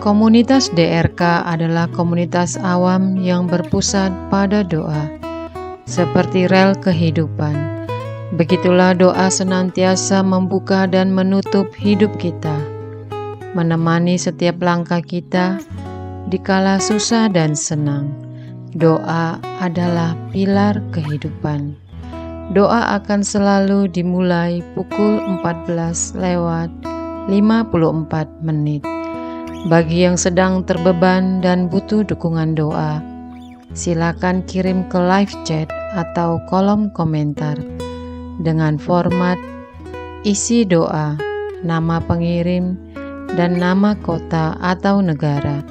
Komunitas DRK adalah komunitas awam yang berpusat pada doa, seperti rel kehidupan. Begitulah doa senantiasa membuka dan menutup hidup kita, menemani setiap langkah kita dikala susah dan senang. Doa adalah pilar kehidupan. Doa akan selalu dimulai pukul 14:54. Bagi yang sedang terbeban dan butuh dukungan doa, silakan kirim ke live chat atau kolom komentar dengan format isi doa, nama pengirim, dan nama kota atau negara.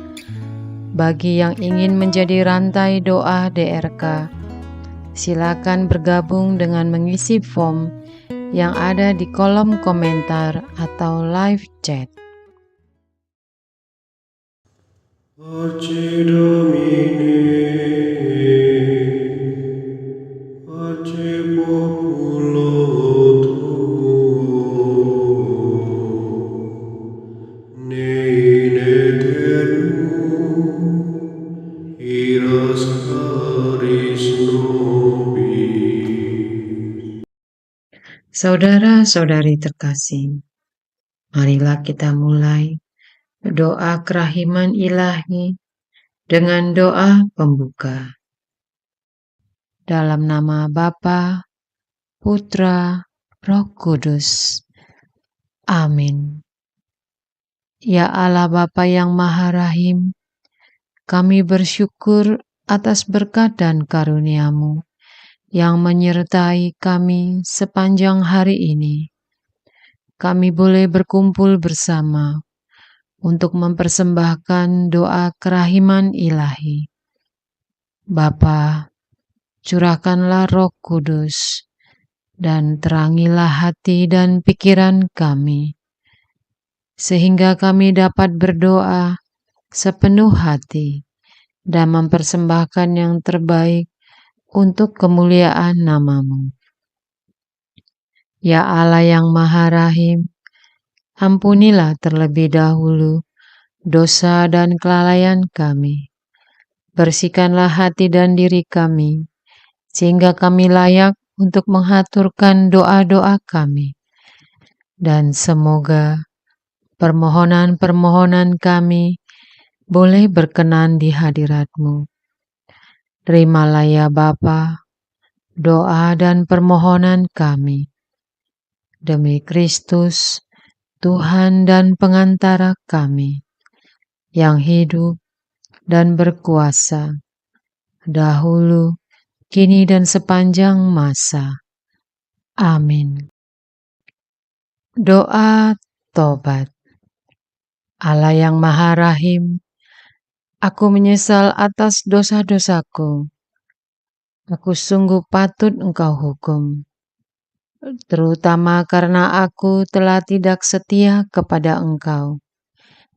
Bagi yang ingin menjadi rantai doa DRK, silakan bergabung dengan mengisi form yang ada di kolom komentar atau live chat. Pace Domini, pace populo tuo, ne in aeternum, iras caris nobis. Saudara-saudari terkasih, marilah kita mulai doa kerahiman ilahi dengan doa pembuka. Dalam nama Bapa, Putra, Roh Kudus. Amin. Ya Allah Bapa yang Maha Rahim, kami bersyukur atas berkat dan karunia-Mu yang menyertai kami sepanjang hari ini. Kami boleh berkumpul bersama untuk mempersembahkan doa kerahiman ilahi. Bapa, curahkanlah Roh Kudus dan terangilah hati dan pikiran kami, sehingga kami dapat berdoa sepenuh hati dan mempersembahkan yang terbaik untuk kemuliaan nama-Mu. Ya Allah yang Maha Rahim, ampunilah terlebih dahulu dosa dan kelalaian kami. Bersihkanlah hati dan diri kami, sehingga kami layak untuk menghaturkan doa-doa kami. Dan semoga permohonan-permohonan kami boleh berkenan di hadirat-Mu. Terimalah ya Bapa, doa dan permohonan kami. Demi Kristus, Tuhan dan pengantara kami, yang hidup dan berkuasa, dahulu, kini dan sepanjang masa. Amin. Doa tobat. Allah yang Maha Rahim, aku menyesal atas dosa-dosaku. Aku sungguh patut Engkau hukum, terutama karena aku telah tidak setia kepada Engkau,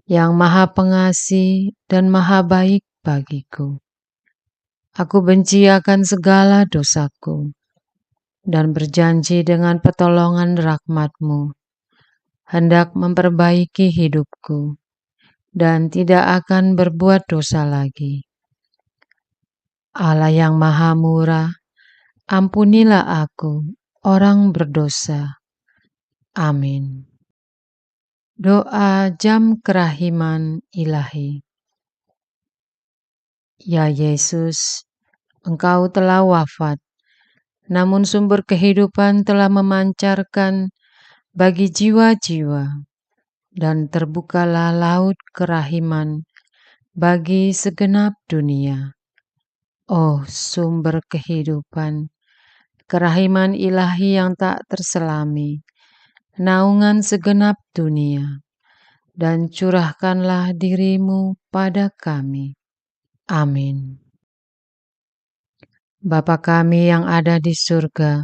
yang Maha Pengasih dan Maha Baik bagiku. Aku benci akan segala dosaku, dan berjanji dengan pertolongan rahmat-Mu, hendak memperbaiki hidupku, dan tidak akan berbuat dosa lagi. Allah yang Maha Murah, ampunilah aku, orang berdosa. Amin. Doa jam kerahiman ilahi. Ya Yesus, Engkau telah wafat, namun sumber kehidupan telah memancarkan bagi jiwa-jiwa, dan terbukalah laut kerahiman bagi segenap dunia. Oh, sumber kehidupan, kerahiman ilahi yang tak terselami, naungan segenap dunia, dan curahkanlah diri-Mu pada kami. Amin. Bapa kami yang ada di surga,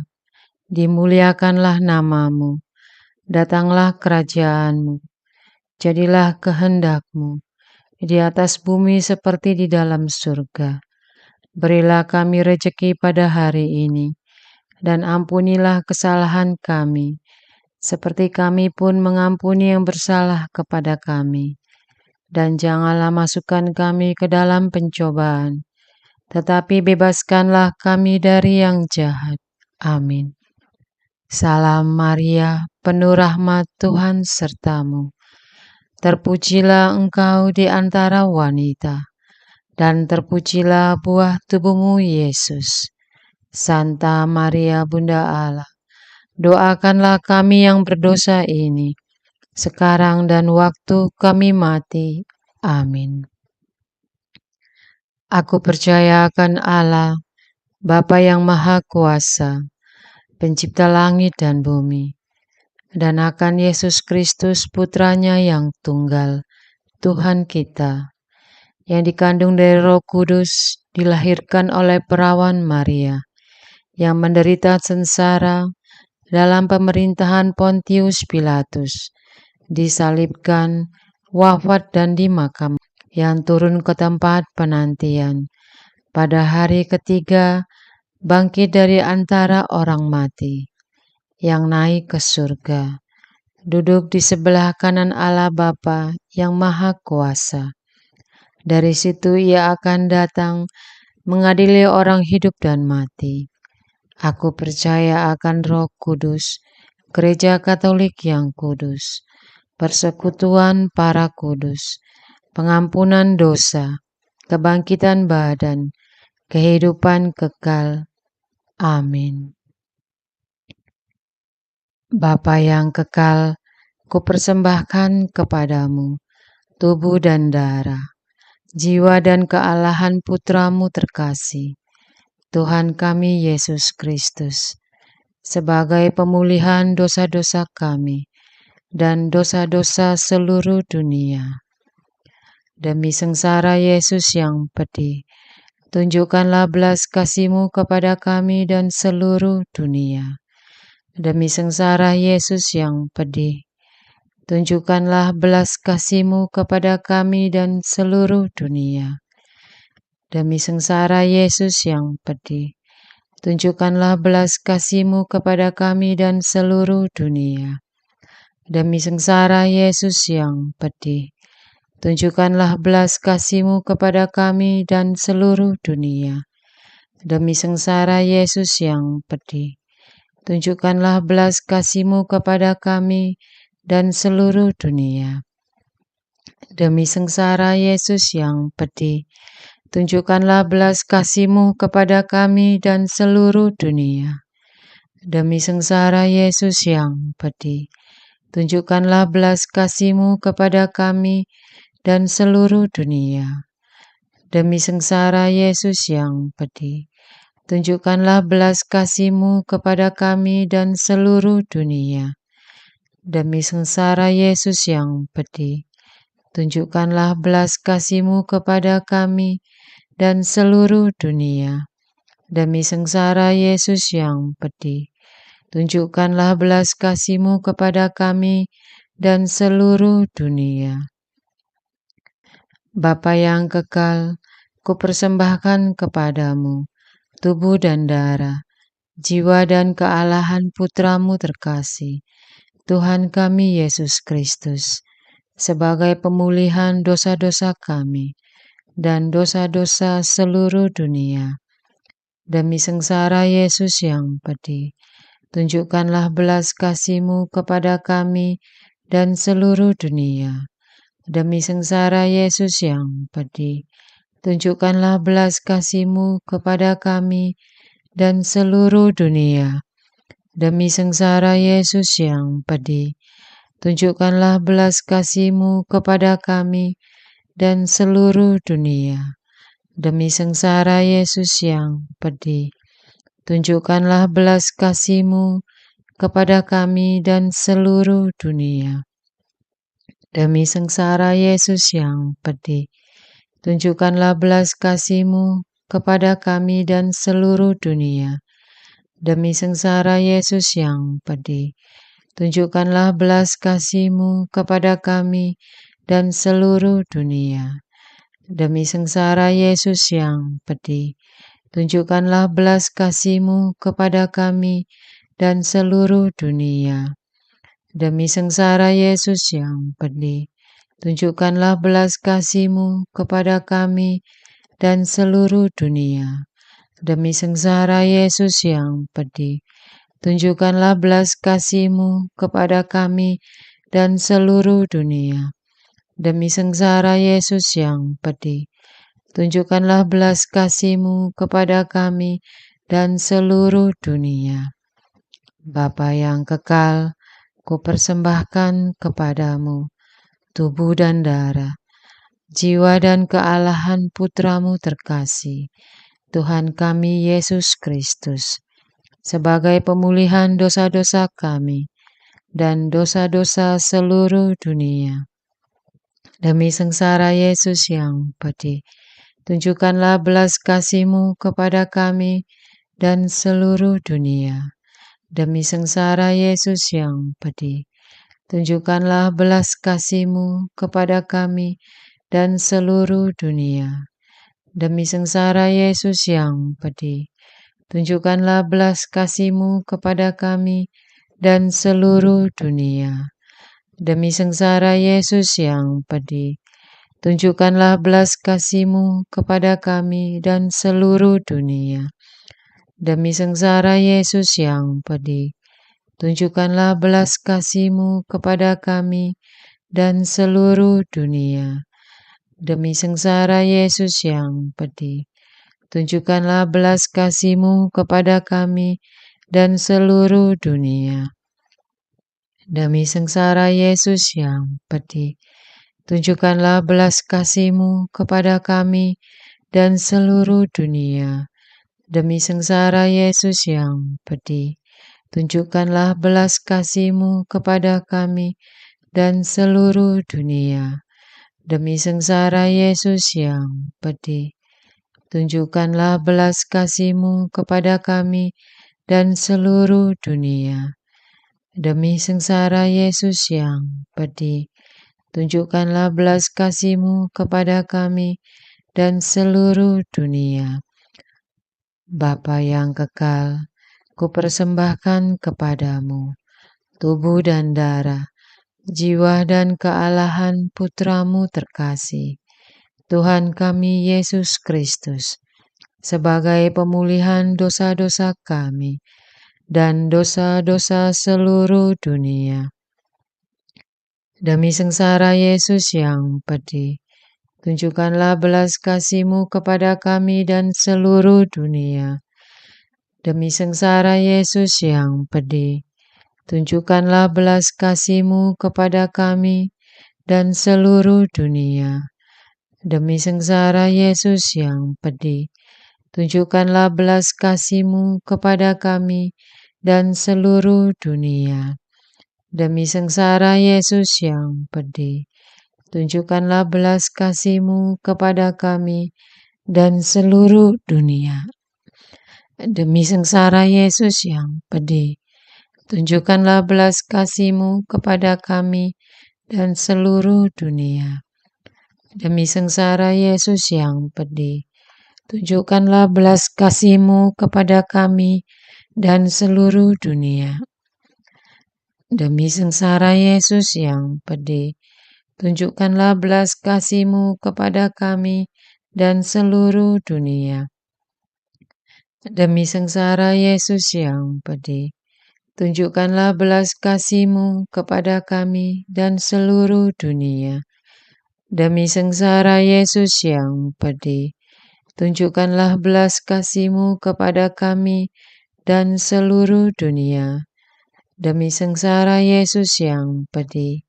dimuliakanlah nama-Mu, datanglah kerajaan-Mu, jadilah kehendak-Mu, di atas bumi seperti di dalam surga. Berilah kami rejeki pada hari ini, dan ampunilah kesalahan kami, seperti kami pun mengampuni yang bersalah kepada kami. dan janganlah masukkan kami ke dalam pencobaan, tetapi bebaskanlah kami dari yang jahat. Amin. Salam Maria, penuh rahmat, Tuhan sertamu. Terpujilah engkau di antara wanita, dan terpujilah buah tubuhmu, Yesus. Santa Maria, Bunda Allah, doakanlah kami yang berdosa ini, sekarang dan waktu kami mati. Amin. Aku percaya akan Allah, Bapa yang Maha Kuasa, Pencipta langit dan bumi, dan akan Yesus Kristus Putranya yang tunggal, Tuhan kita, yang dikandung dari Roh Kudus, dilahirkan oleh perawan Maria, yang menderita sengsara dalam pemerintahan Pontius Pilatus, disalibkan, wafat dan dimakamkan, yang turun ke tempat penantian, pada hari ketiga bangkit dari antara orang mati, yang naik ke surga, duduk di sebelah kanan Allah Bapa yang Maha Kuasa. Dari situ ia akan datang mengadili orang hidup dan mati. Aku percaya akan Roh Kudus, Gereja Katolik yang kudus, persekutuan para kudus, pengampunan dosa, kebangkitan badan, kehidupan kekal. Amin. Bapa yang kekal, kupersembahkan kepadamu tubuh dan darah, jiwa dan kealahan Putramu terkasih, Tuhan kami Yesus Kristus, sebagai pemulihan dosa-dosa kami dan dosa-dosa seluruh dunia. Demi sengsara Yesus yang pedih, tunjukkanlah belas kasih-Mu kepada kami dan seluruh dunia. Demi sengsara Yesus yang pedih, tunjukkanlah belas kasih-Mu kepada kami dan seluruh dunia. Demi sengsara Yesus yang pedih, tunjukkanlah belas kasih-Mu kepada kami dan seluruh dunia. Demi sengsara Yesus yang pedih, tunjukkanlah belas kasih-Mu kepada kami dan seluruh dunia. Demi sengsara Yesus yang pedih, tunjukkanlah belas kasih-Mu kepada kami dan seluruh dunia. Demi sengsara Yesus yang pedih, tunjukkanlah belas kasih-Mu kepada kami dan seluruh dunia. Demi sengsara Yesus yang pedih, tunjukkanlah belas kasih-Mu kepada kami dan seluruh dunia. Demi sengsara Yesus yang pedih, tunjukkanlah belas kasih-Mu kepada kami dan seluruh dunia. Demi sengsara Yesus yang pedih, tunjukkanlah belas kasih-Mu kepada kami dan seluruh dunia. Demi sengsara Yesus yang pedih, tunjukkanlah belas kasih-Mu kepada kami dan seluruh dunia. Bapa yang kekal, kupersembahkan kepadamu tubuh dan darah, jiwa dan kealahan Putramu terkasih, Tuhan kami Yesus Kristus, sebagai pemulihan dosa-dosa kami dan dosa-dosa seluruh dunia. Demi sengsara Yesus yang pedih, tunjukkanlah belas kasih-Mu kepada kami dan seluruh dunia. Demi sengsara Yesus yang pedih, tunjukkanlah belas kasih-Mu kepada kami dan seluruh dunia. Demi sengsara Yesus yang pedih, tunjukkanlah belas kasih-Mu kepada kami dan seluruh dunia. Demi sengsara Yesus yang pedih, tunjukkanlah belas kasih-Mu kepada kami dan seluruh dunia. Demi sengsara Yesus yang pedih, tunjukkanlah belas kasih-Mu kepada kami dan seluruh dunia. Demi sengsara Yesus yang pedih, tunjukkanlah belas kasih-Mu kepada kami dan seluruh dunia. Demi sengsara Yesus yang pedih, tunjukkanlah belas kasih-Mu kepada kami dan seluruh dunia. Demi sengsara Yesus yang pedih, Tunjukkanlah belas kasih-Mu kepada kami dan seluruh dunia. Demi sengsara Yesus yang pedih, tunjukkanlah belas kasih-Mu kepada kami dan seluruh dunia. Demi sengsara Yesus yang pedih, tunjukkanlah belas kasih-Mu kepada kami dan seluruh dunia. Bapa yang kekal, kupersembahkan kepadamu tubuh dan darah, jiwa dan kealahan Putra-Mu terkasih, Tuhan kami Yesus Kristus, sebagai pemulihan dosa-dosa kami dan dosa-dosa seluruh dunia. Demi sengsara Yesus yang pedih, tunjukkanlah belas kasih-Mu kepada kami dan seluruh dunia. Demi sengsara Yesus yang pedih, tunjukkanlah belas kasih-Mu kepada kami dan seluruh dunia. Demi sengsara Yesus yang pedih, tunjukkanlah belas kasih-Mu kepada kami dan seluruh dunia. Demi sengsara Yesus yang pedih, tunjukkanlah belas kasih-Mu kepada kami dan seluruh dunia. Demi sengsara Yesus yang pedih, tunjukkanlah belas kasih-Mu kepada kami dan seluruh dunia. Demi sengsara Yesus yang pedih, tunjukkanlah belas kasih-Mu kepada kami dan seluruh dunia. Demi sengsara Yesus yang pedih, tunjukkanlah belas kasih-Mu kepada kami dan seluruh dunia. Demi sengsara Yesus yang pedih, tunjukkanlah belas kasih-Mu kepada kami dan seluruh dunia. Demi sengsara Yesus yang pedih, tunjukkanlah belas kasih-Mu kepada kami dan seluruh dunia. Demi sengsara Yesus yang pedih, tunjukkanlah belas kasih-Mu kepada kami dan seluruh dunia. Bapa yang kekal, kupersembahkan kepadamu tubuh dan darah, jiwa dan kealahan Putra-Mu terkasih, Tuhan kami Yesus Kristus, sebagai pemulihan dosa-dosa kami dan dosa-dosa seluruh dunia. Demi sengsara Yesus yang pedih, tunjukkanlah belas kasih-Mu kepada kami dan seluruh dunia. Demi sengsara Yesus yang pedih, tunjukkanlah belas kasih-Mu kepada kami dan seluruh dunia. Demi sengsara Yesus yang pedih, tunjukkanlah belas kasih-Mu kepada kami dan seluruh dunia. Demi sengsara Yesus yang pedih, tunjukkanlah belas kasih-Mu kepada kami dan seluruh dunia. Demi sengsara Yesus yang pedih, tunjukkanlah belas kasih-Mu kepada kami dan seluruh dunia. Demi sengsara Yesus yang pedih, tunjukkanlah belas kasih-Mu kepada kami dan seluruh dunia. Demi sengsara Yesus yang pedih, tunjukkanlah belas kasih-Mu kepada kami dan seluruh dunia. Demi sengsara Yesus yang pedih, tunjukkanlah belas kasih-Mu kepada kami dan seluruh dunia. Demi sengsara Yesus yang pedih, tunjukkanlah belas kasih-Mu kepada kami dan seluruh dunia. Demi sengsara Yesus yang pedih,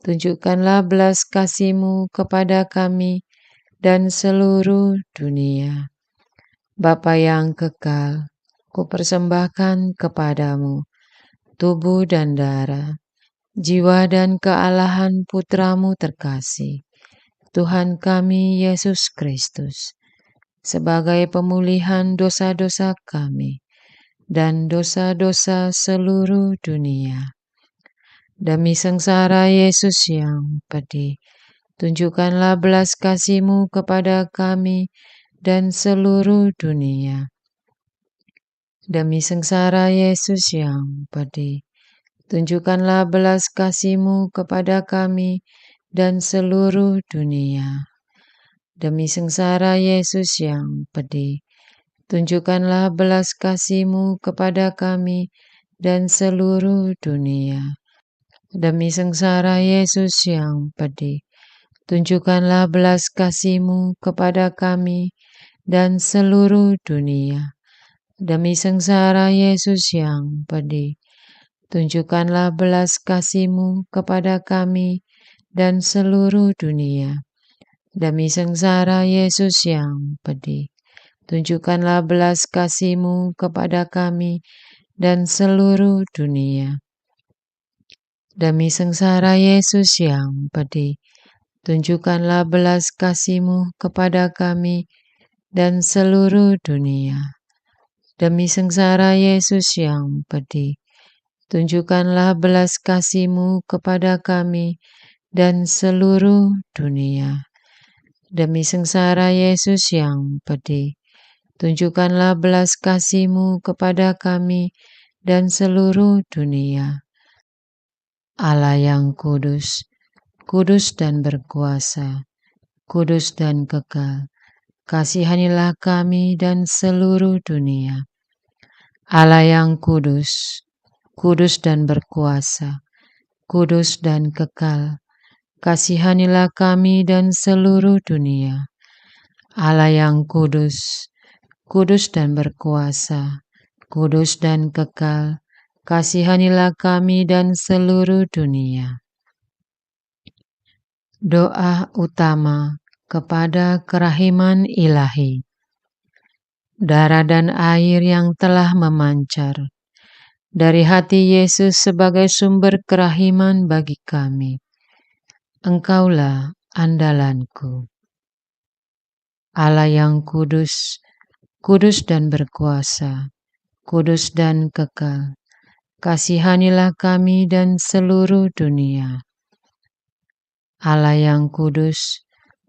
tunjukkanlah belas kasih-Mu kepada kami dan seluruh dunia. Bapa yang kekal, kupersembahkan kepadamu tubuh dan darah, jiwa dan kealahan Putra-Mu terkasih, Tuhan kami Yesus Kristus, sebagai pemulihan dosa-dosa kami dan dosa-dosa seluruh dunia. Demi sengsara Yesus yang pedih, tunjukkanlah belas kasih-Mu kepada kami dan seluruh dunia. Demi sengsara Yesus yang pedih, tunjukkanlah belas kasih-Mu kepada kami dan seluruh dunia. Demi sengsara Yesus yang pedih, tunjukkanlah belas kasih-Mu kepada kami dan seluruh dunia. Demi sengsara Yesus yang pedih, tunjukkanlah belas kasih-Mu kepada kami dan seluruh dunia. Demi sengsara Yesus yang pedih, tunjukkanlah belas kasih-Mu kepada kami dan seluruh dunia. Demi sengsara Yesus yang pedih, tunjukkanlah belas kasih-Mu kepada kami dan seluruh dunia. Demi sengsara Yesus yang pedih, tunjukkanlah belas kasih-Mu kepada kami dan seluruh dunia. Demi sengsara Yesus yang pedih, tunjukkanlah belas kasih-Mu kepada kami dan seluruh dunia. Demi sengsara Yesus yang pedih, tunjukkanlah belas kasih-Mu kepada kami dan seluruh dunia. Allah yang kudus, kudus dan berkuasa, kudus dan kekal, kasihanilah kami dan seluruh dunia. Allah yang kudus, kudus dan berkuasa, kudus dan kekal, kasihanilah kami dan seluruh dunia. Allah yang kudus, kudus dan berkuasa, kudus dan kekal, kasihanilah kami dan seluruh dunia. Doa utama kepada kerahiman ilahi. Darah dan air yang telah memancar dari hati Yesus sebagai sumber kerahiman bagi kami. Engkaulah andalanku. Allah yang kudus, kudus dan berkuasa, kudus dan kekal, kasihanilah kami dan seluruh dunia. Allah yang kudus,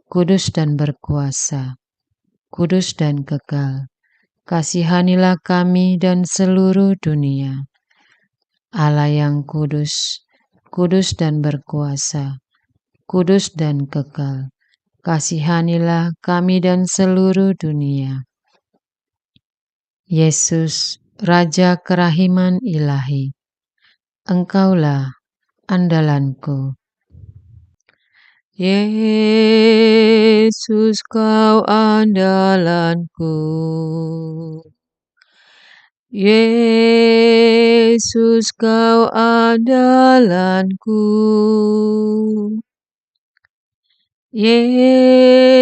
kudus dan berkuasa, kudus dan kekal, kasihanilah kami dan seluruh dunia. Allah yang kudus, kudus dan berkuasa, kudus dan kekal, kasihanilah kami dan seluruh dunia. Yesus, Raja kerahiman ilahi, Engkaulah andalanku. Yesus, Kau andalanku. Yesus, Kau andalanku. Yesus,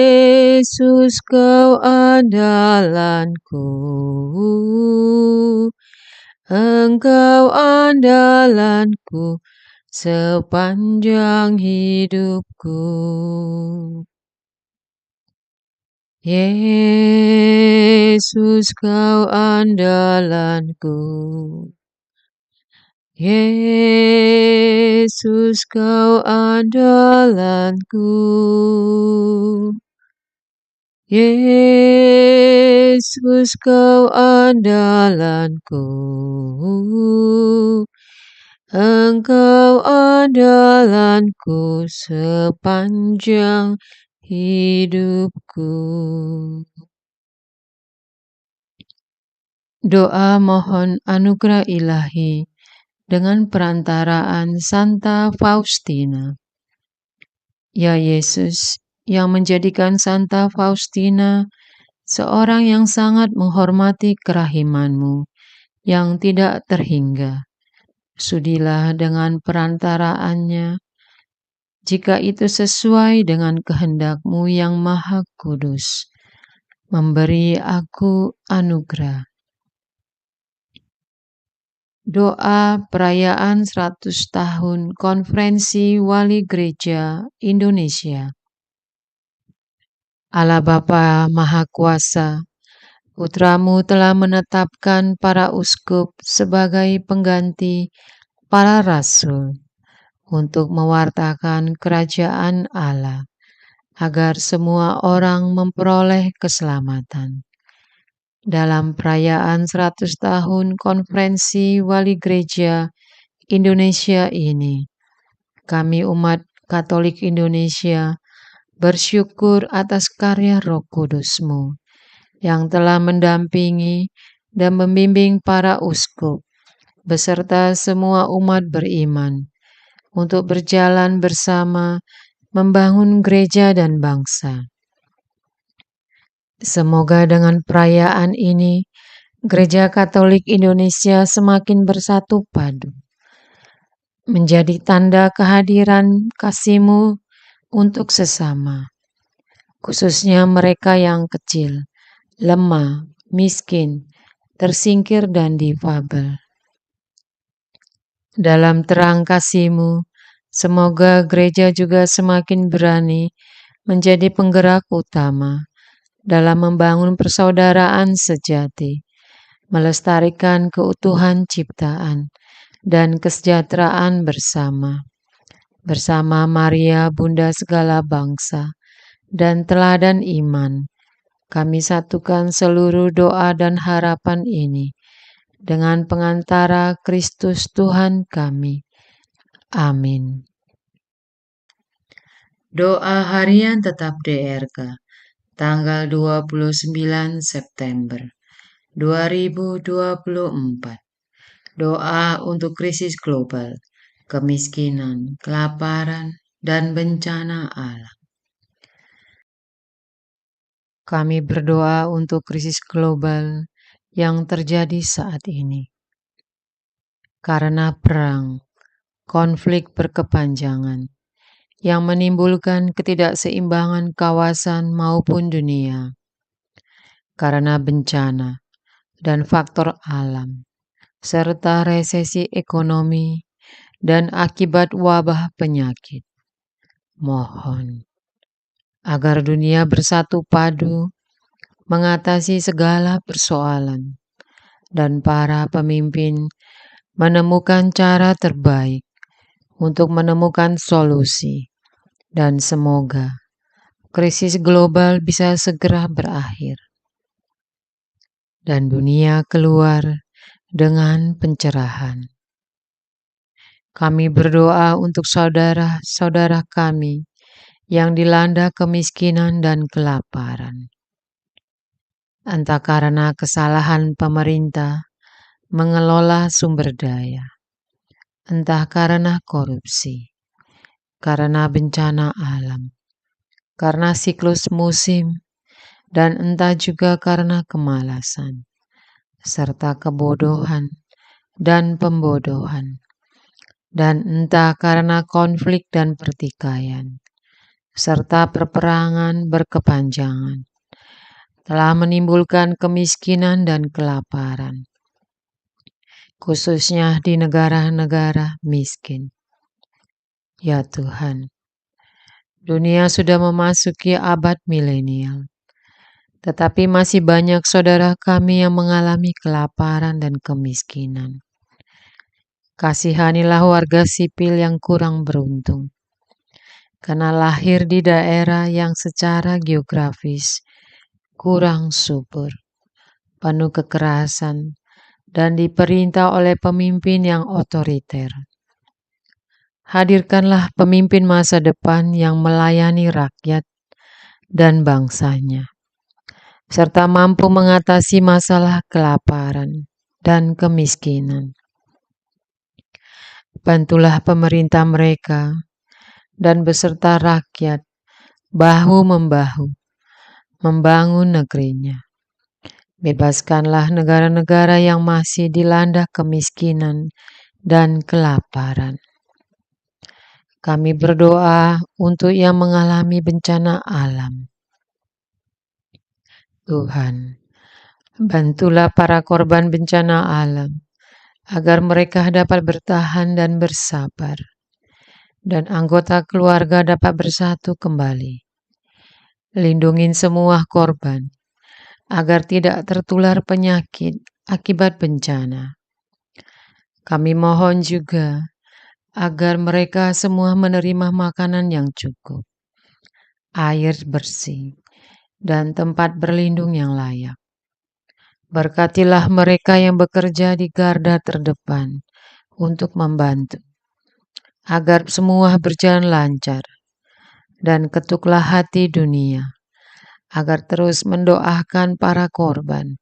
Kau andalanku. Engkau andalanku sepanjang hidupku. Yesus, Kau andalanku. Yesus, Kau andalanku. Yesus, Kau andalanku. Engkau andalanku sepanjang hidupku. Doa mohon anugerah ilahi dengan perantaraan Santa Faustina. Ya Yesus, yang menjadikan Santa Faustina seorang yang sangat menghormati kerahiman-Mu yang tidak terhingga. Sudilah dengan perantaraannya, jika itu sesuai dengan kehendak-Mu yang maha kudus, memberi aku anugerah. Doa perayaan 100 tahun Konferensi Wali Gereja Indonesia. Allah Bapa Maha Kuasa, Putra-Mu telah menetapkan para uskup sebagai pengganti para rasul untuk mewartakan kerajaan Allah, agar semua orang memperoleh keselamatan. Dalam perayaan 100 tahun Konferensi Wali Gereja Indonesia ini, kami umat Katolik Indonesia bersyukur atas karya Roh Kudus-Mu yang telah mendampingi dan membimbing para uskup beserta semua umat beriman untuk berjalan bersama membangun gereja dan bangsa. Semoga dengan perayaan ini, Gereja Katolik Indonesia semakin bersatu padu, menjadi tanda kehadiran kasih-Mu untuk sesama, khususnya mereka yang kecil, lemah, miskin, tersingkir, dan difabel. Dalam terang kasih-Mu, semoga gereja juga semakin berani menjadi penggerak utama dalam membangun persaudaraan sejati, melestarikan keutuhan ciptaan dan kesejahteraan bersama Maria, Bunda segala bangsa, dan teladan iman. Kami satukan seluruh doa dan harapan ini dengan pengantara Kristus Tuhan kami. Amin. Doa harian tetap DRK, tanggal 29 September 2024. Doa untuk krisis global, kemiskinan, kelaparan, dan bencana alam. Kami berdoa untuk krisis global yang terjadi saat ini. Karena perang, konflik berkepanjangan yang menimbulkan ketidakseimbangan kawasan maupun dunia. Karena bencana dan faktor alam, serta resesi ekonomi dan akibat wabah penyakit. Mohon agar dunia bersatu padu mengatasi segala persoalan dan para pemimpin menemukan cara terbaik untuk menemukan solusi, dan semoga krisis global bisa segera berakhir dan dunia keluar dengan pencerahan. Kami berdoa untuk saudara-saudara kami yang dilanda kemiskinan dan kelaparan. Entah karena kesalahan pemerintah mengelola sumber daya, entah karena korupsi, karena bencana alam, karena siklus musim, dan entah juga karena kemalasan, serta kebodohan dan pembodohan, dan entah karena konflik dan pertikaian, serta perperangan berkepanjangan, telah menimbulkan kemiskinan dan kelaparan, khususnya di negara-negara miskin. Ya Tuhan, dunia sudah memasuki abad milenial, tetapi masih banyak saudara kami yang mengalami kelaparan dan kemiskinan. Kasihanilah warga sipil yang kurang beruntung, karena lahir di daerah yang secara geografis kurang subur, penuh kekerasan, dan diperintah oleh pemimpin yang otoriter. Hadirkanlah pemimpin masa depan yang melayani rakyat dan bangsanya, serta mampu mengatasi masalah kelaparan dan kemiskinan. Bantulah pemerintah mereka dan beserta rakyat bahu-membahu membangun negerinya. Bebaskanlah negara-negara yang masih dilanda kemiskinan dan kelaparan. Kami berdoa untuk yang mengalami bencana alam. Tuhan, bantulah para korban bencana alam agar mereka dapat bertahan dan bersabar, dan anggota keluarga dapat bersatu kembali. Lindungin semua korban agar tidak tertular penyakit akibat bencana. Kami mohon juga agar mereka semua menerima makanan yang cukup, air bersih, dan tempat berlindung yang layak. Berkatilah mereka yang bekerja di garda terdepan untuk membantu, agar semua berjalan lancar, dan ketuklah hati dunia, agar terus mendoakan para korban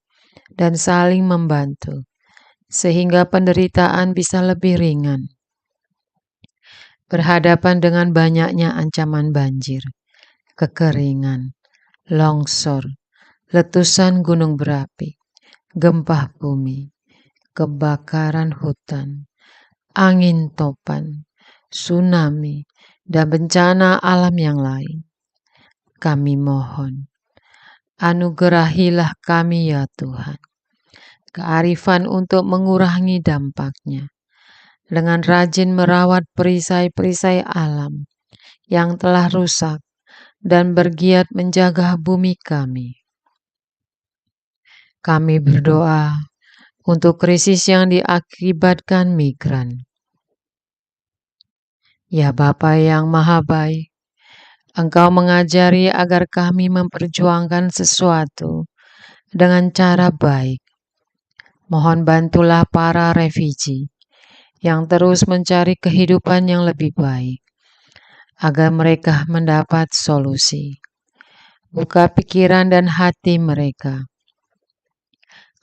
dan saling membantu, sehingga penderitaan bisa lebih ringan. Berhadapan dengan banyaknya ancaman banjir, kekeringan, longsor, letusan gunung berapi, gempa bumi, kebakaran hutan, angin topan, tsunami, dan bencana alam yang lain. Kami mohon, anugerahilah kami ya Tuhan, kearifan untuk mengurangi dampaknya, dengan rajin merawat perisai-perisai alam yang telah rusak dan bergiat menjaga bumi kami. Kami berdoa untuk krisis yang diakibatkan migran. Ya Bapa yang Maha Baik, Engkau mengajari agar kami memperjuangkan sesuatu dengan cara baik. Mohon bantulah para refugee yang terus mencari kehidupan yang lebih baik, agar mereka mendapat solusi. Buka pikiran dan hati mereka,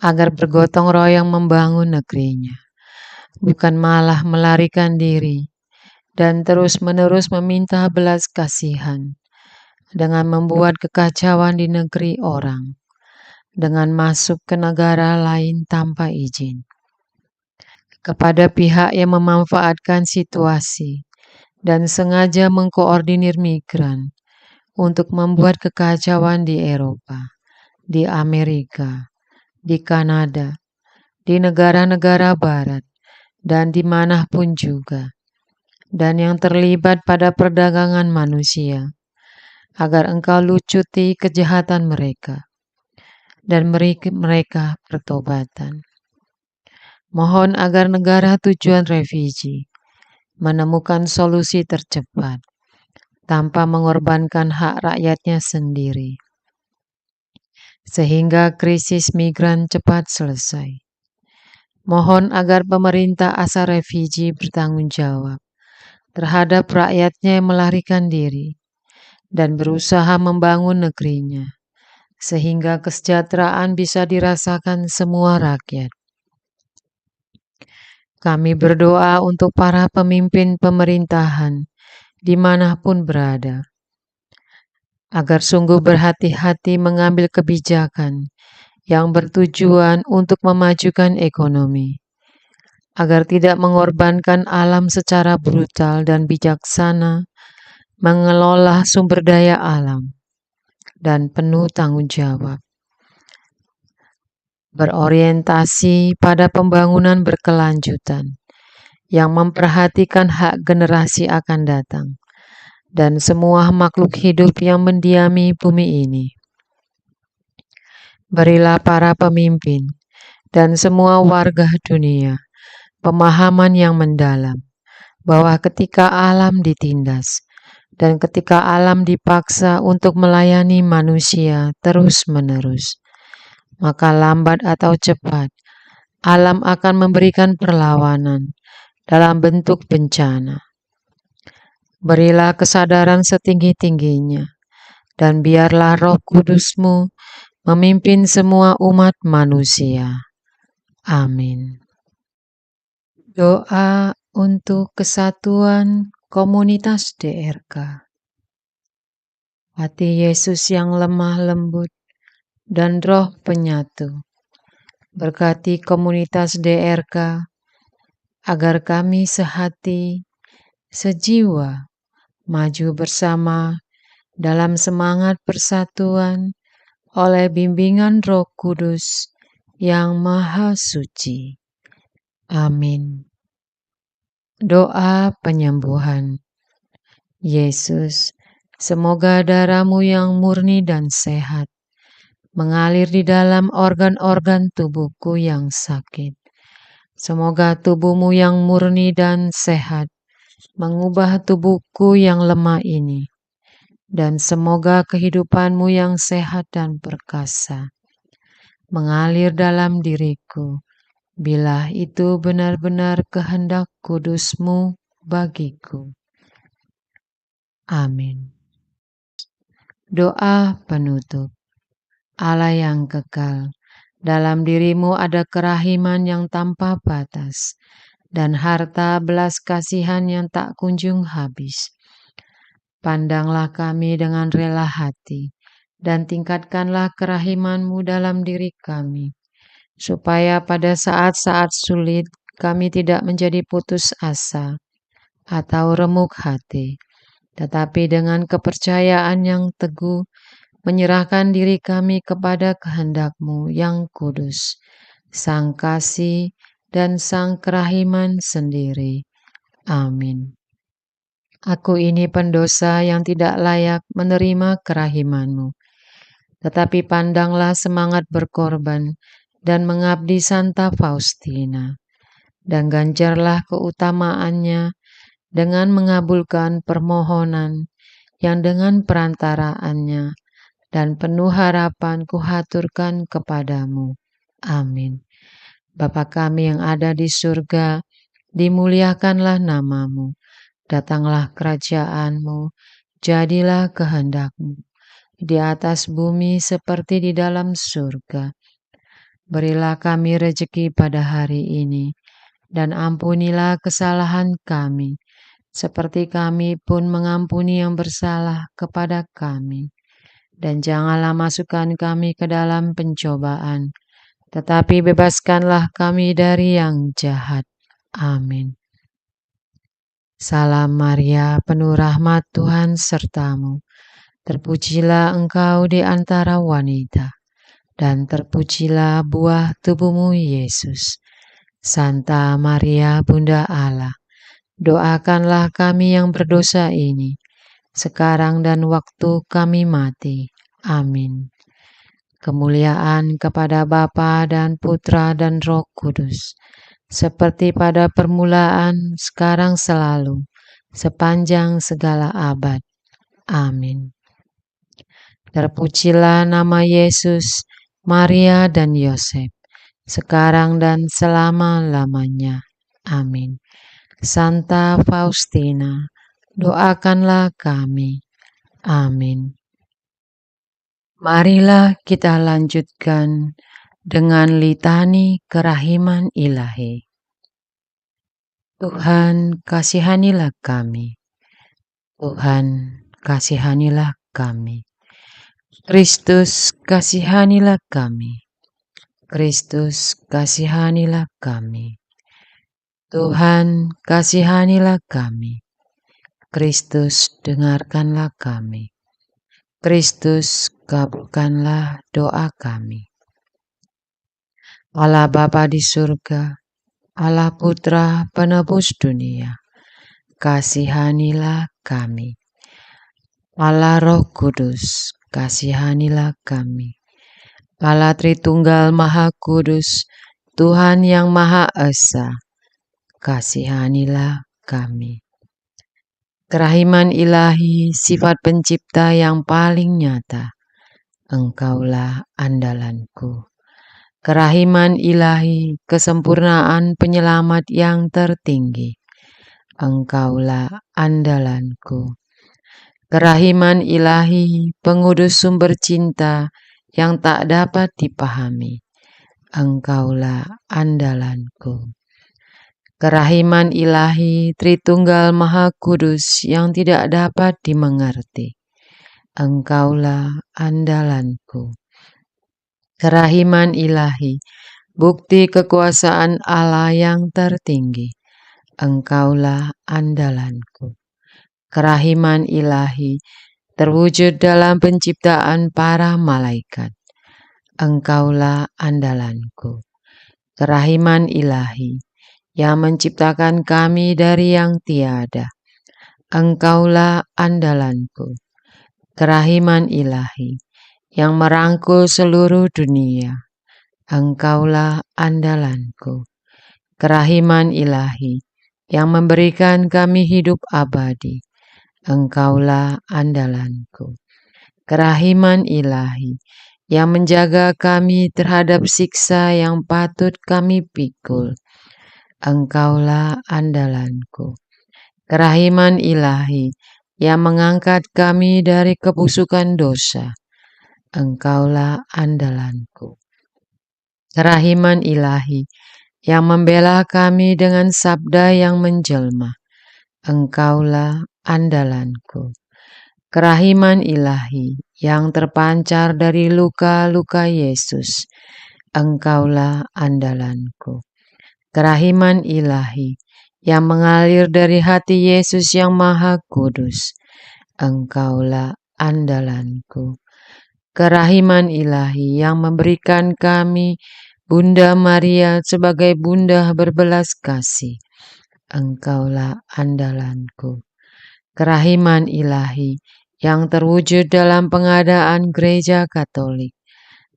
agar bergotong royong membangun negerinya, bukan malah melarikan diri dan terus-menerus meminta belas kasihan dengan membuat kekacauan di negeri orang, dengan masuk ke negara lain tanpa izin. Kepada pihak yang memanfaatkan situasi dan sengaja mengkoordinir migran untuk membuat kekacauan di Eropa, di Amerika, di Kanada, di negara-negara barat, dan dimanapun juga, dan yang terlibat pada perdagangan manusia, agar Engkau lucuti kejahatan mereka dan beri mereka pertobatan. Mohon agar negara tujuan refugee menemukan solusi tercepat tanpa mengorbankan hak rakyatnya sendiri, sehingga krisis migran cepat selesai. Mohon agar pemerintah asal refugee bertanggung jawab terhadap rakyatnya yang melarikan diri dan berusaha membangun negerinya, sehingga kesejahteraan bisa dirasakan semua rakyat. Kami berdoa untuk para pemimpin pemerintahan dimanapun berada, agar sungguh berhati-hati mengambil kebijakan yang bertujuan untuk memajukan ekonomi, agar tidak mengorbankan alam secara brutal dan bijaksana, mengelola sumber daya alam, dan penuh tanggung jawab. Berorientasi pada pembangunan berkelanjutan yang memperhatikan hak generasi akan datang dan semua makhluk hidup yang mendiami bumi ini. Berilah para pemimpin dan semua warga dunia pemahaman yang mendalam bahwa ketika alam ditindas dan ketika alam dipaksa untuk melayani manusia terus-menerus, maka lambat atau cepat alam akan memberikan perlawanan dalam bentuk bencana. Berilah kesadaran setinggi-tingginya, dan biarlah Roh Kudus-Mu memimpin semua umat manusia. Amin. Doa untuk kesatuan komunitas DRK. Hati Yesus yang lemah lembut dan roh penyatu, berkati komunitas DRK agar kami sehati, sejiwa, maju bersama dalam semangat persatuan oleh bimbingan Roh Kudus yang Maha Suci. Amin. Doa penyembuhan. Yesus, semoga darah-Mu yang murni dan sehat mengalir di dalam organ-organ tubuhku yang sakit. Semoga tubuh-Mu yang murni dan sehat mengubah tubuhku yang lemah ini, dan semoga kehidupan-Mu yang sehat dan perkasa mengalir dalam diriku, bila itu benar-benar kehendak kudus-Mu, bagiku. Amin. Doa penutup. Allah yang kekal, dalam dirimu ada kerahiman yang tanpa batas, dan harta belas kasihan yang tak kunjung habis. Pandanglah kami dengan rela hati, dan tingkatkanlah kerahiman-Mu dalam diri kami, supaya pada saat-saat sulit kami tidak menjadi putus asa atau remuk hati, tetapi dengan kepercayaan yang teguh menyerahkan diri kami kepada kehendak-Mu yang kudus, Sang Kasih dan Sang Kerahiman sendiri. Amin. Aku ini pendosa yang tidak layak menerima kerahiman-Mu, tetapi pandanglah semangat berkorban dan mengabdi Santa Faustina, dan ganjarlah keutamaannya dengan mengabulkan permohonan yang dengan perantaraannya dan penuh harapan kuhaturkan kepadamu. Amin. Bapa kami yang ada di surga, dimuliakanlah namamu, datanglah kerajaanmu, jadilah kehendak-Mu, di atas bumi seperti di dalam surga. Berilah kami rejeki pada hari ini, dan ampunilah kesalahan kami, seperti kami pun mengampuni yang bersalah kepada kami. Dan janganlah masukkan kami ke dalam pencobaan, tetapi bebaskanlah kami dari yang jahat. Amin. Salam Maria, penuh rahmat Tuhan sertamu. Terpujilah engkau di antara wanita, dan terpujilah buah tubuhmu Yesus. Santa Maria, Bunda Allah, doakanlah kami yang berdosa ini, sekarang dan waktu kami mati. Amin. Kemuliaan kepada Bapa dan Putra dan Roh Kudus, seperti pada permulaan, sekarang selalu, sepanjang segala abad. Amin. Terpujilah nama Yesus, Maria dan Yosef, sekarang dan selama-lamanya. Amin. Santa Faustina, doakanlah kami. Amin. Marilah kita lanjutkan dengan litani kerahiman ilahi. Tuhan, kasihanilah kami. Tuhan, kasihanilah kami. Kristus, kasihanilah kami. Kristus, kasihanilah kami. Tuhan, kasihanilah kami. Kristus, dengarkanlah kami. Kristus, kabulkanlah doa kami. Allah Bapa di surga, Allah Putra penebus dunia, kasihanilah kami. Allah Roh Kudus, kasihanilah kami. Allah Tritunggal Maha Kudus, Tuhan yang Maha Esa, kasihanilah kami. Kerahiman ilahi, sifat pencipta yang paling nyata, Engkaulah andalanku. Kerahiman ilahi, kesempurnaan penyelamat yang tertinggi, Engkaulah andalanku. Kerahiman ilahi, pengudus sumber cinta yang tak dapat dipahami, Engkaulah andalanku. Kerahiman ilahi, Tritunggal Maha Kudus yang tidak dapat dimengerti, Engkaulah andalanku. Kerahiman ilahi, bukti kekuasaan Allah yang tertinggi, Engkaulah andalanku. Kerahiman ilahi, terwujud dalam penciptaan para malaikat, Engkaulah andalanku. Kerahiman ilahi, yang menciptakan kami dari yang tiada, Engkaulah andalanku. Kerahiman ilahi, yang merangkul seluruh dunia, Engkaulah andalanku. Kerahiman ilahi, yang memberikan kami hidup abadi, Engkaulah andalanku. Kerahiman ilahi, yang menjaga kami terhadap siksa yang patut kami pikul, Engkaulah andalanku. Kerahiman ilahi yang mengangkat kami dari kebusukan dosa, Engkaulah andalanku. Kerahiman ilahi yang membela kami dengan sabda yang menjelma, Engkaulah andalanku. Kerahiman ilahi yang terpancar dari luka-luka Yesus, Engkaulah andalanku. Kerahiman ilahi yang mengalir dari hati Yesus yang Maha Kudus, Engkaulah andalanku. Kerahiman ilahi yang memberikan kami Bunda Maria sebagai bunda berbelas kasih, Engkaulah andalanku. Kerahiman ilahi yang terwujud dalam pengadaan gereja Katolik,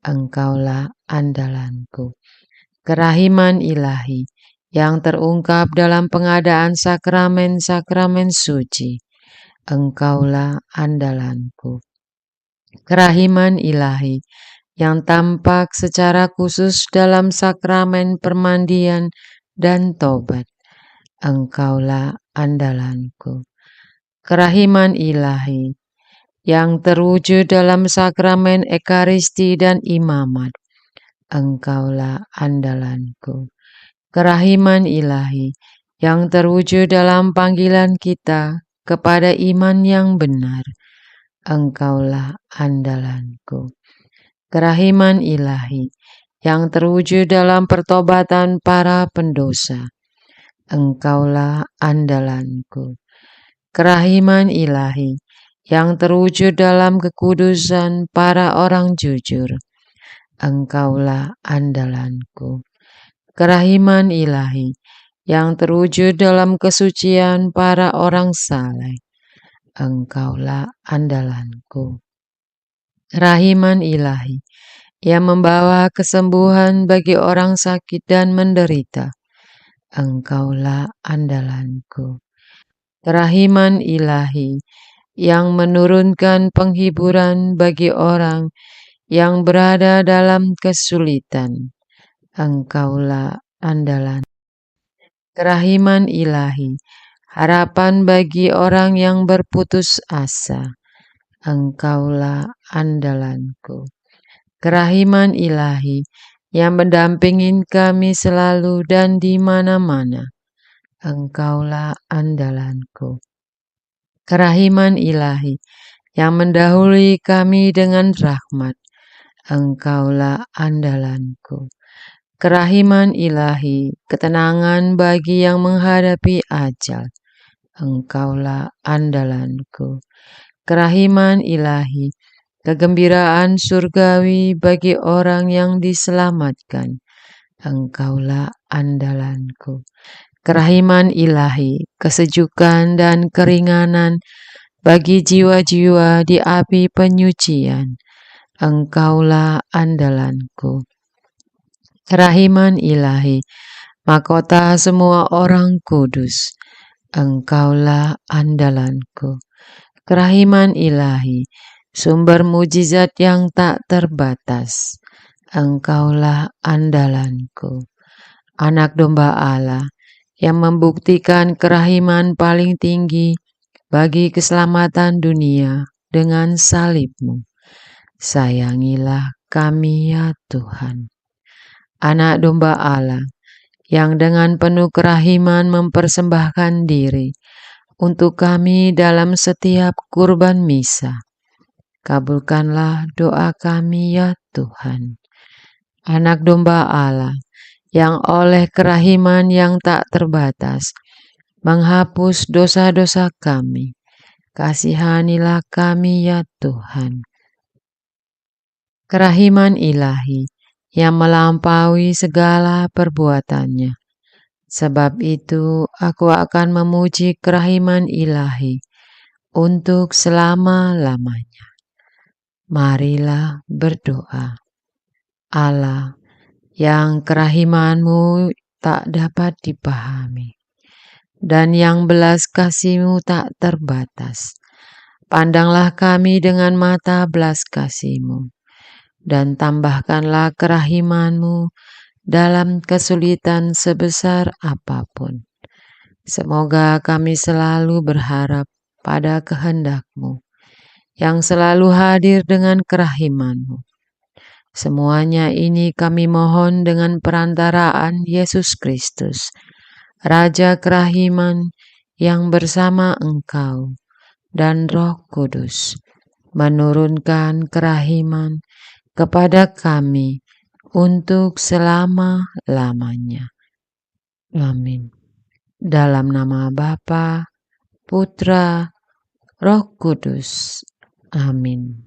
Engkaulah andalanku. Kerahiman ilahi yang terungkap dalam pengadaan sakramen-sakramen suci, Engkaulah andalanku. Kerahiman ilahi yang tampak secara khusus dalam sakramen permandian dan tobat, Engkaulah andalanku. Kerahiman ilahi yang terwujud dalam sakramen ekaristi dan imamat, Engkaulah andalanku. Kerahiman ilahi yang terwujud dalam panggilan kita kepada iman yang benar, Engkaulah andalanku. Kerahiman ilahi yang terwujud dalam pertobatan para pendosa, Engkaulah andalanku. Kerahiman ilahi yang terwujud dalam kekudusan para orang jujur, Engkaulah andalanku. Kerahiman ilahi yang terwujud dalam kesucian para orang saleh, Engkaulah andalanku. Kerahiman ilahi yang membawa kesembuhan bagi orang sakit dan menderita, Engkaulah andalanku. Kerahiman ilahi yang menurunkan penghiburan bagi orang yang berada dalam kesulitan, Engkaulah andalan. Kerahiman ilahi, harapan bagi orang yang berputus asa, Engkaulah andalanku. Kerahiman ilahi yang mendampingi kami selalu dan di mana-mana, Engkaulah andalanku. Kerahiman ilahi yang mendahului kami dengan rahmat, Engkaulah andalanku. Kerahiman ilahi, ketenangan bagi yang menghadapi ajal, Engkaulah andalanku. Kerahiman ilahi, kegembiraan surgawi bagi orang yang diselamatkan, Engkaulah andalanku. Kerahiman ilahi, kesejukan dan keringanan bagi jiwa-jiwa di api penyucian, Engkaulah andalanku. Kerahiman ilahi, mahkota semua orang kudus, Engkaulah andalanku. Kerahiman ilahi, sumber mujizat yang tak terbatas, Engkaulah andalanku. Anak domba Allah yang membuktikan kerahiman paling tinggi bagi keselamatan dunia dengan salib-Mu. Sayangilah kami ya Tuhan. Anak domba Allah yang dengan penuh kerahiman mempersembahkan diri untuk kami dalam setiap kurban misa. Kabulkanlah doa kami ya Tuhan. Anak domba Allah yang oleh kerahiman yang tak terbatas menghapus dosa-dosa kami. Kasihanilah kami ya Tuhan. Kerahiman ilahi yang melampaui segala perbuatannya. Sebab itu aku akan memuji kerahiman ilahi untuk selama-lamanya. Marilah berdoa. Allah yang kerahiman-Mu tak dapat dipahami dan yang belas kasih-Mu tak terbatas. Pandanglah kami dengan mata belas kasih-Mu dan tambahkanlah kerahiman-Mu dalam kesulitan sebesar apapun. Semoga kami selalu berharap pada kehendak-Mu, yang selalu hadir dengan kerahiman-Mu. Semuanya ini kami mohon dengan perantaraan Yesus Kristus, Raja kerahiman yang bersama Engkau dan Roh Kudus menurunkan kerahiman kepada kami untuk selama-lamanya. Amin. Dalam nama Bapa, Putra, Roh Kudus. Amin.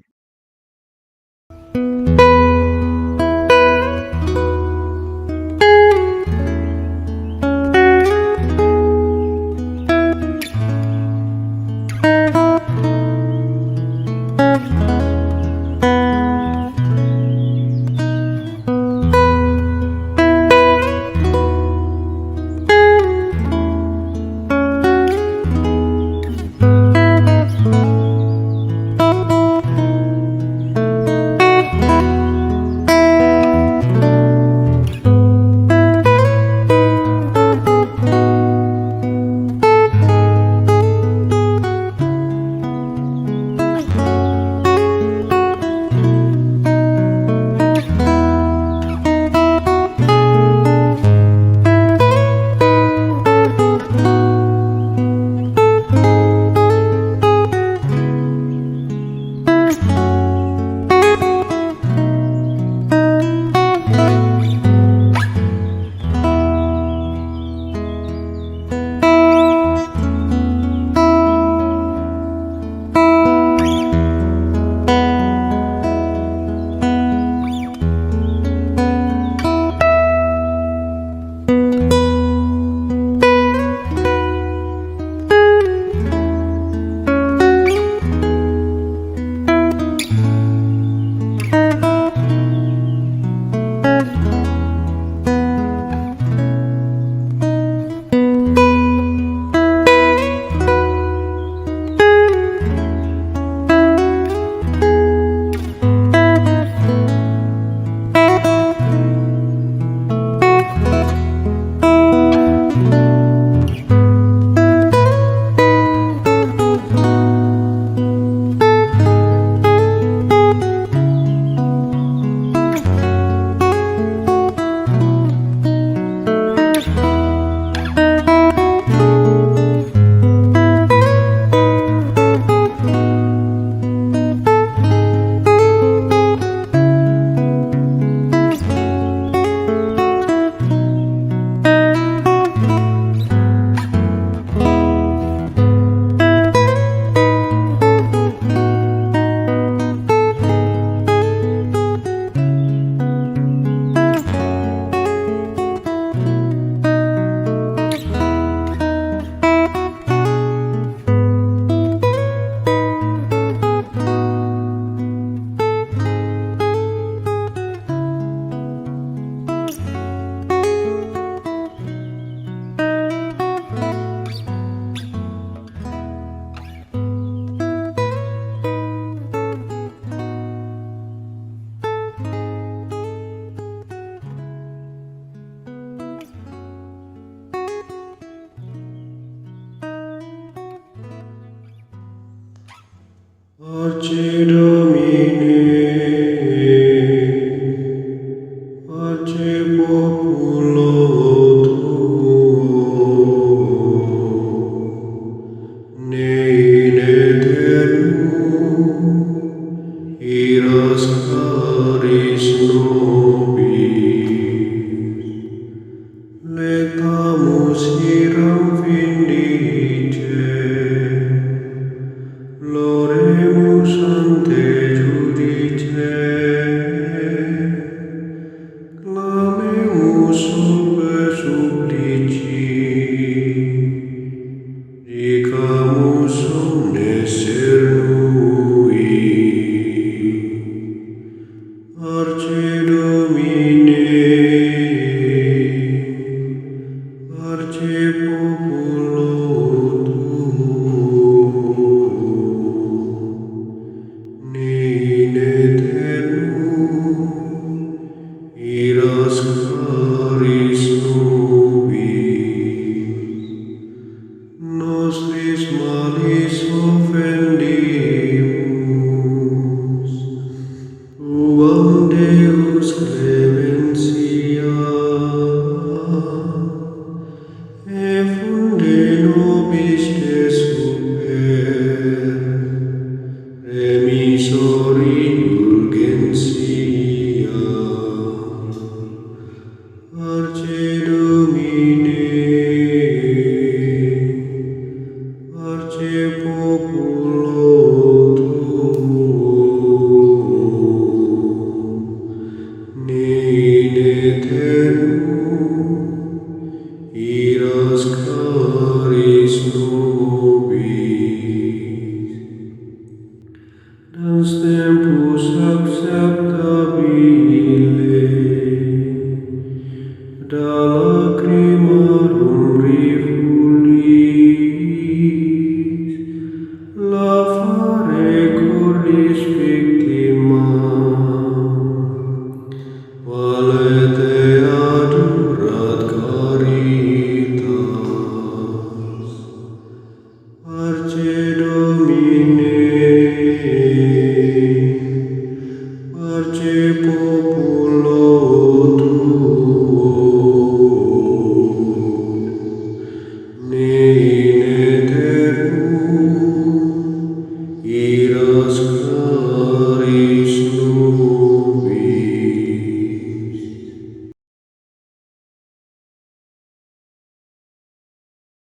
Pace Domine, pace populo tuo, ne in aeternum iras caris nobis, letamus hiram vindice, Loremus ante judice, clamemus sube supplici, dicamus omne ser nui. Arce Domine, arce populo in aeternum iras caris nobis. Parce Domine, parce populo tuo, in aeternum, iras caris nobis, dans tempus acceptabile, da lacrimarum rifulis, lavare cordis victima, valete adurat caritas, parce Domine, parce populo tuo, in aeternum, iras